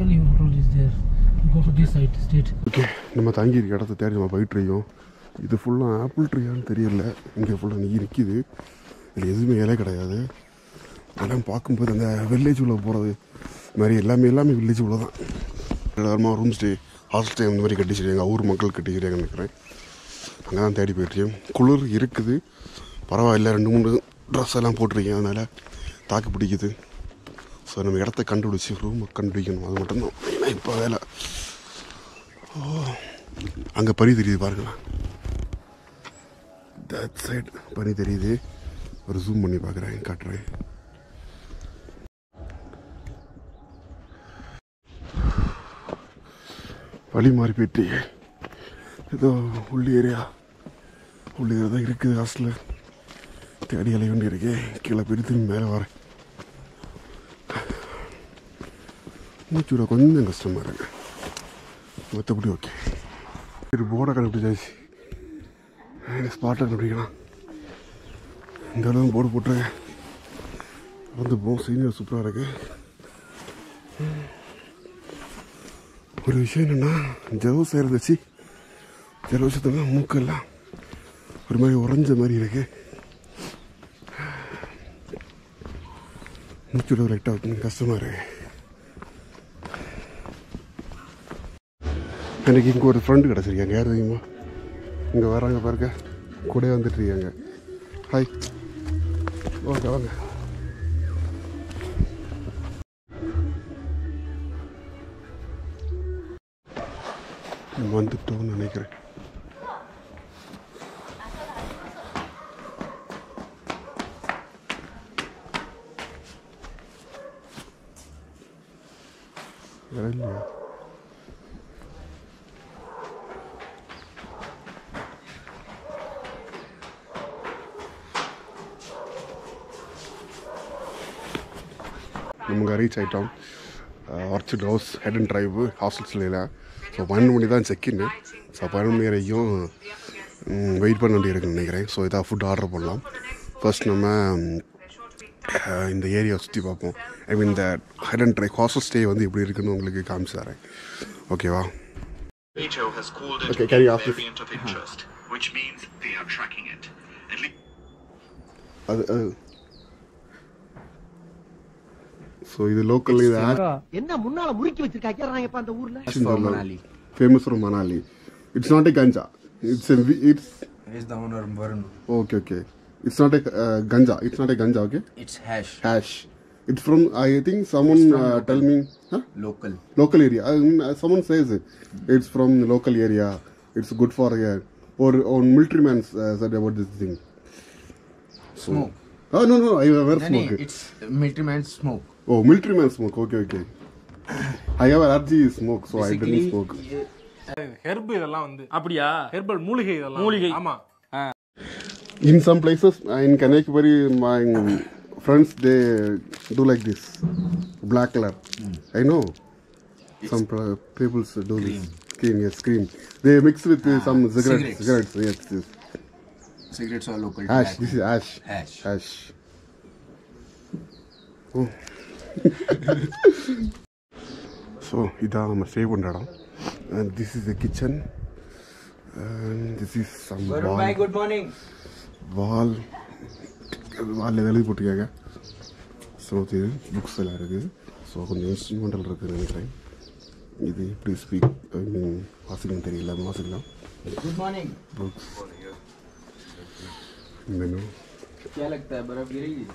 Basically, your hotel is there. You go to this side, straight. Okay, நம்ம தங்கி இருக்க இடத்த தேடி நம்ம போயிட்டுருக்கோம். இது ஃபுல்லாக ஆப்பிள் ட்ரீயான்னு தெரியல. இங்கே ஃபுல்லாக நீ நிற்கிது. இதில் எதுவுமே இலை கிடையாது. அதெல்லாம் பார்க்கும்போது அந்த வில்லேஜ் உள்ள போகிறது மாதிரி எல்லாமே வில்லேஜ் உள்ள தான். எல்லாருமா ரூம் ஸ்டே, ஹாஸ்டல் ஸ்டே அந்த மாதிரி கட்டிச்சிருக்காங்க. ஊர் மக்கள் கட்டிக்கிறாங்கன்னு நினைக்கிறேன். அங்கே தான் தேடி போயிட்டுருக்கேன். குளிர் இருக்குது, பரவாயில்ல. 2-3 ட்ரெஸ் எல்லாம் போட்டிருக்கேன். அதனால் தாக்கு பிடிக்குது. ஸோ நம்ம இடத்த கண்டுபிடிச்சி ரூமை கண்டுபிடிக்கணும். அது மட்டும்தான் மெயினாக இப்போ வேலை. அங்கே பனி தெரியுது பாருங்களேன். தட் சைட் பனி தெரியுது. ஒரு ஜூம் பண்ணி பார்க்குறேன், காட்டுறேன். வழி மாறி போயிட்டு ஏதோ உள்ளே ஏரியா தான் இருக்குது. ஹாஸ்டலில் தேடி அலைய வேண்டி இருக்கேன். கீழே போயிட்டு திரும்பி மேலே வரேன். மூச்சூட கொஞ்சம் கஷ்டமாக இருக்கு. மற்றபடி ஓகே. ஒரு போர்டை கண்டுபிடிச்சாச்சு. ஸ்பாட்டை கண்டுபிடிக்கலாம். இந்த அளவு போர்டு போட்டிருக்கேன். வந்து போகும். சீனியர் சூப்பராக இருக்கு. ஒரு விஷயம் என்னென்னா, ஜலவசம் இருந்துச்சு. ஜலவசத்துனா மூக்கெல்லாம் ஒரு மாதிரி உறைஞ்ச மாதிரி இருக்கு. மூச்சோட லைட்டாக கஷ்டமாக இருக்கு. எனக்கு இங்கே ஒரு ஃப்ரெண்டு கிடச்சிருக்காங்க. யார் தெரியுமா? இங்கே வராங்க பாருங்க, கூட வந்துட்டுருக்காங்க. ஹாய், ஓகே வாங்க. வந்துட்டோம்னு நினைக்கிறேன். இல்லையா? நமக்கு ரீச் ஆகிட்டோம். Orchid house head and drive ஹாஸ்டல்ஸில். ஸோ 12 மணி தான் செக்இன்னு. ஸோ 12 மணி வரைக்கும் வெயிட் பண்ண வேண்டி இருக்குன்னு நினைக்கிறேன். ஸோ இதாக ஃபுட் ஆர்டர் பண்ணலாம். ஃபர்ஸ்ட் நம்ம இந்த ஏரியா சுற்றி பார்ப்போம். ஐ மீன் இந்த head and drive hostel stay வந்து எப்படி இருக்குன்னு உங்களுக்கு காமிச்சு தரேன். ஓகேவா? Okay, can you ask this? Which means they are tracking it. So இது லோக்கல். இது என்ன முன்னால முறுக்கி வச்சிருக்காங்க அந்த ஊர்ல. Famous from Manali. It's not a ganja. It's the owner Varun. Okay. It's not a ganja. It's not a ganja, okay? It's hash. Hash. It's from, I think someone tell me. Huh? Local area. Someone says it. It's from local area. It's good for or military man said about this thing. Smoke. Oh no, I never smoke. It's military man smoke. Oh, military man smoke. Okay. I have allergy smoke, so basically, I didn't smoke. Herb இதெல்லாம் வந்து அப்படியா? Herbal மூலிகை இதெல்லாம். மூலிகை. ஆமா. In some places in Kanyakumari, my friends they do like this, black color. I know. Some people do this. Cream. They mix with some cigarettes. Yes. Cigarettes are local. Ash. This is ash. Oh. So, இதான் நம்ம stay பண்ணுற இடம். And this is the kitchen. And this is some wall. Good morning. வாலில் எழுதி போட்டிருக்காங்க. So இது books எல்லாம் இருக்குது. ஸோ கொஞ்சம் இன்ஸ்ட்ருமெண்டல் இருக்குதுன்னு நினைக்கிறேன். இது எப்படி ஸ்பீக் ஐ மீன் வாசிக்கணும் தெரியல. வாசிக்கலாம். Good morning. Books. Menu. क्या लगता है बर्फ गिरेगी?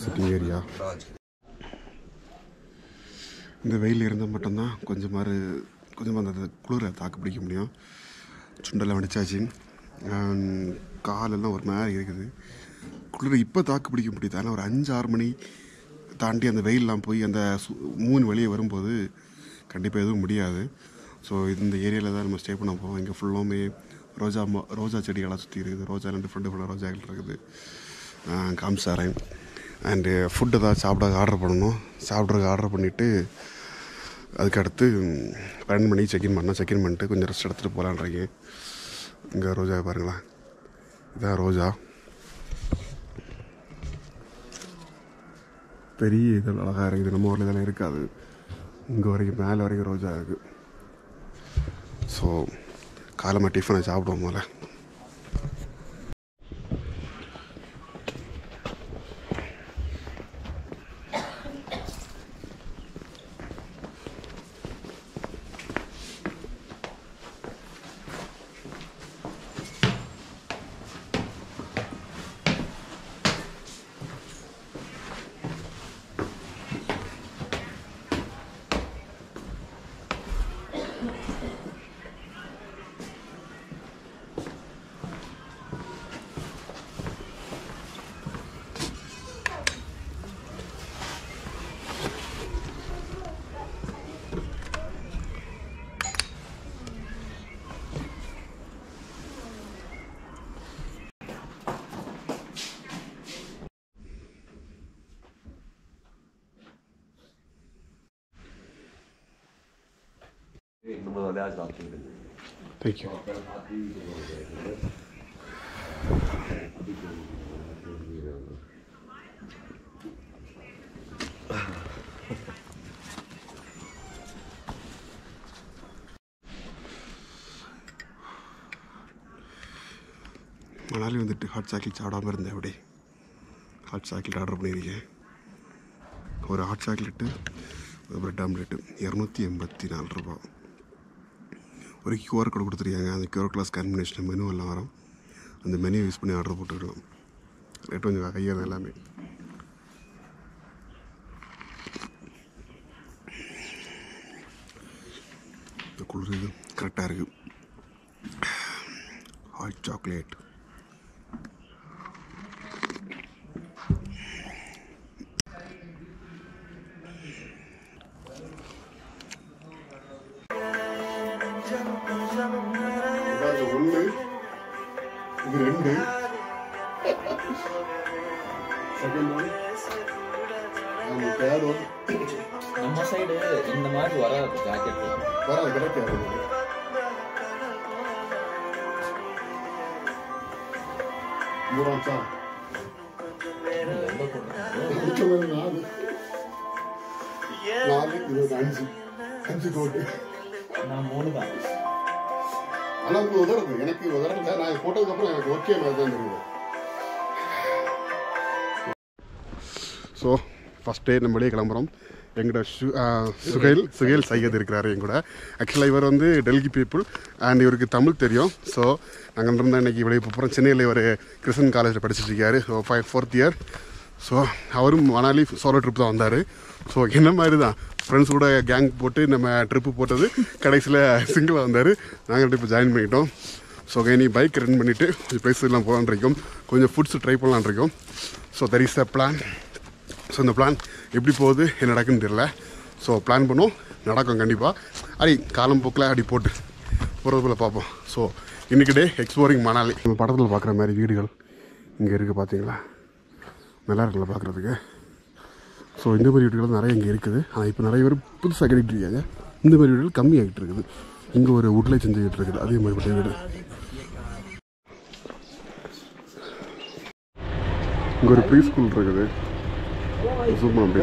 Sitting area. இந்த வெயில் இருந்தால் மட்டும்தான் கொஞ்சமாக அந்த குளிரை தாக்கு பிடிக்க முடியும். சுண்டெல்லாம் வடிச்சாச்சு. காலெல்லாம் ஒரு மாதிரி இருக்குது. குளிரை இப்போ தாக்கு பிடிக்க முடியுது. ஆனால் ஒரு 5-6 மணி தாண்டி அந்த வெயிலெலாம் போய் அந்த மூணு வெளியே வரும்போது கண்டிப்பாக எதுவும் முடியாது. ஸோ இந்த ஏரியாவில் தான் நம்ம ஸ்டே பண்ண போவோம். இங்கே ஃபுல்லாமே ரோஜா செடிகளாக சுற்றி இருக்குது. ரோஜாவில் டிஃப்ரெண்ட் ரோஜாக்கள் இருக்குது. காமிச்சாரேன். அண்டு ஃபுட்டு ஏதாவது சாப்பிட்றதுக்கு ஆர்டர் பண்ணணும். சாப்பிட்றதுக்கு ஆர்டர் பண்ணிவிட்டு அதுக்கடுத்து 12 மணிக்கு செக்இன் பண்ணிட்டு கொஞ்சம் ரெஸ்ட் எடுத்துகிட்டு போகலான்றீங்க. இங்கே ரோஜா பாருங்களேன். இதான் ரோஜா. பெரிய இது அழகாக இருக்குது. நம்ம ஊரில் இதெல்லாம் இருக்காது. இங்கே வரைக்கும் மேலே வரைக்கும் ரோஜா இருக்குது. ஸோ காலமாக டிஃபனை சாப்பிடுவோம் போல. Thank you. மணாலி வந்துட்டு ஹாட் சாக்லேட் சாப்பிடாமல் இருந்தேன். அப்படியே ஹாட் சாக்லேட் ஆர்டர் பண்ணியிருக்கேன். ஒரு ஹாட் சாக்லேட்டு ஒரு ப்ரெட் ஆம்லேட்டு 284 ரூபா. ஒரு QR கோடு கொடுத்துருக்காங்க. அந்த QR கோடில் ஸ்கேன் பண்ணி வச்சுட்டு மெனு எல்லாம் வரும். அந்த மெனு யூஸ் பண்ணி ஆர்டர் போட்டுக்கலாம். ரேட் கொஞ்சம் கையாக எல்லாமே. இந்த குளிர் கரெக்டாக இருக்குது. ஹாட் சாக்லேட் ஒன்று, இது 2, செகண்ட் ஒன், அந்த தேர்ட் ஒன். நம்ம சைடு இந்த மாதிரி வராது ஜாக்கெட். வராது, கிடைக்காது. மூணாச்சா 4, 4, 5 கோட்டு. நான் 3 தான். ஆனால் உங்களுக்கு உதறது, எனக்கு உதறல. நான் போட்டதுக்கப்புறம் எனக்கு ஓகே மாதிரி தான் இருக்குது. ஸோ ஃபஸ்ட் டே நம்ம வெளியே கிளம்புறோம். எங்களோட சுகைல் சையத் இருக்கிறாரு என் கூட. ஆக்சுவலாக இவர் வந்து டெல்லி பீப்புள் அண்ட் இவருக்கு தமிழ் தெரியும். ஸோ நாங்கள் இருந்தால் இன்றைக்கி வெளியே போகிறோம். சென்னையில் இவர் கிறிஸ்டன் காலேஜில் படிச்சுட்டு இருக்காரு. So 4th year. ஸோ அவரும் மணாலி சோலோ ட்ரிப் தான் வந்தார். ஸோ என்ன மாதிரி தான் ஃப்ரெண்ட்ஸ் கூட கேங் போட்டு நம்ம ட்ரிப்பு போட்டது கடைசியில் சிங்கிளாக வந்தார். நாங்கள் இப்போ ஜாயின் பண்ணிட்டோம். ஸோ இனி பைக் ரெண்ட் பண்ணிவிட்டு கொஞ்சம் பிளேஸ் எல்லாம் போகலான் இருக்கோம். கொஞ்சம் ஃபுட்ஸ் ட்ரை பண்ணலான் இருக்கோம். So there is a plan. So இந்த பிளான் எப்படி போகுது என்ன நடக்குன்னு தெரியல. ஸோ பிளான் பண்ணுவோம், நடக்கும் கண்டிப்பாக. அப்படி காலம் போக்கில் அப்படி போட்டு போகிறது போல் பார்ப்போம். ஸோ இன்றைக்கி டே எக்ஸ்ப்ளோரிங் மணாலி. நம்ம படத்தில் பார்க்குற மாதிரி வீடுகள் இங்கே இருக்குது. பார்த்தீங்களா, நல்லா இருக்குல்ல பார்க்குறதுக்கு. ஸோ இந்த மாதிரி வீடுகள் நிறைய இங்கே இருக்குது. ஆனால் இப்போ நிறைய பேர் புதுசாக கட்டிகிட்டு இருக்காங்க. இந்த மாதிரி வீடுகள் கம்மியாகிட்டு இருக்குது. இங்கே ஒரு வுட்டில் செஞ்சுக்கிட்டு இருக்குது. அதே மாதிரி வீடு. இங்கே ஒரு ப்ரீ ஸ்கூல் இருக்குது. சூப்பர். அப்படி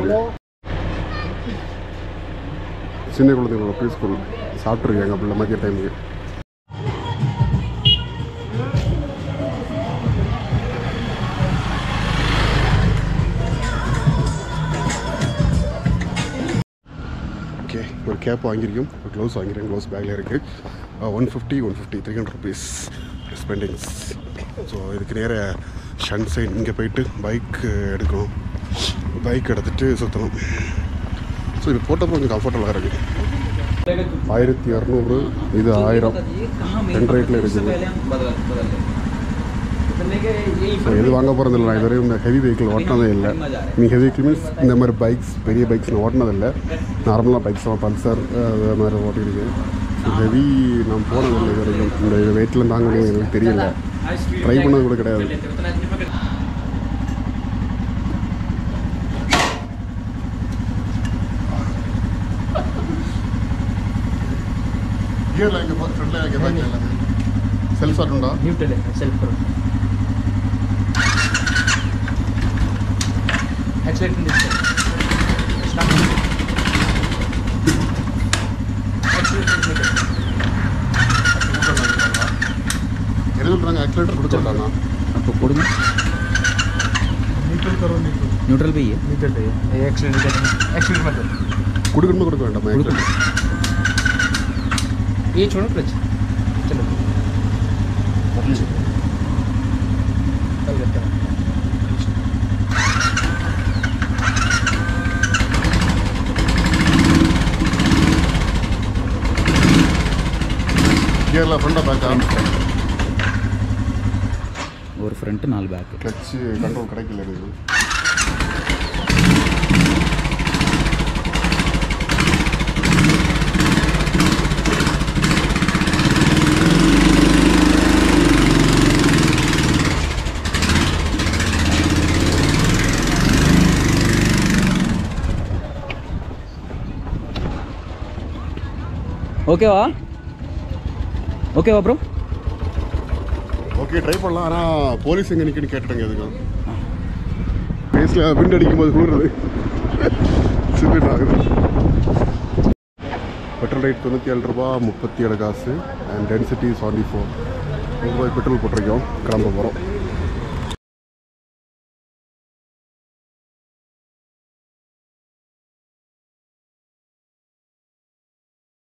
சின்ன குழந்தைங்களோட ப்ரீ ஸ்கூல் சாப்பிட்ருக்காங்க அப்படில மதிய டைமுக்கு. ஓகே, ஒரு கேப் வாங்கியிருக்கோம், ஒரு க்ளவுஸ் வாங்கியிருக்கேன். க்ளவுஸ் பேக்கில் இருக்குது. 150 300 rupees ஸ்பெண்டிங்ஸ். ஸோ இதுக்கு நேர சன்சைன் இங்கே போயிட்டு பைக் எடுக்கணும். பைக் எடுத்துகிட்டு சுற்றணும். ஸோ இது போட்டப்போ கொஞ்சம் கம்ஃபர்டபுளாக இருக்குது. 1200, இது 1000 2 ரேட்டில் இருக்குது. ஸோ எது வாங்க போகிறது இல்லை. நான் இதுவரை இந்த ஹெவி வெஹிக்கிள் ஓட்டினதே இல்லை. நீ ஹெவி வெஹிக்கிள் மீன்ஸ் இந்த மாதிரி பைக்ஸ், பெரிய பைக்ஸ் நான் ஓட்டினதில்லை. நார்மலாக பைக்ஸ் பல்சர் அது மாதிரி ஓட்டியிருக்கேன். ஹெவி நான் போனதில்லை இது வரைக்கும். இந்த வெயிட்டில் தாங்க முடியும் எனக்கு தெரியல. ட்ரை பண்ணது கூட கிடையாது. गियरला इनके पास फ्रंट लाइन के बैक लाइन सेल्फ स्टार्ट उंडा न्यूट्रल है सेल्फ करो एक्सीलेटर स्टार्ट एक्सीलेटर கொடுக்கறதானா அப்போ கொடுங்க न्यूट्रल करो न्यूट्रल पे ही है न्यूट्रल पे है एक्सीलेटर मत கொடுக்கணுமா கொடுக்க வேண்டாமா ये छोड़ो क्लच चलो चल करते हैं கியர்ல ஃப்ரண்ட் பேக்கா ஒரு ஃப்ரண்ட் 4 பேக் கிளட்ச் கண்ட்ரோல் கிடைக்கல இது ஓகேவா ஓகேவா ப்ரோ ஓகே ட்ரை பண்ணலாம் ஆனால் போலீஸ் எங்கே நிற்கன்னு கேட்டுடுங்க எதுக்கும் ஃபேஸில் விண்ட் அடிக்கும் போது கூடுறது சிவிட் ஆகுது பெட்ரோல் ரேட் 97 ரூபா 37 காசு அண்ட் டென்சிட்டி 74 ரூபாய் பெட்ரோல் போட்டிருக்கோம் கிளம்ப போகிறோம்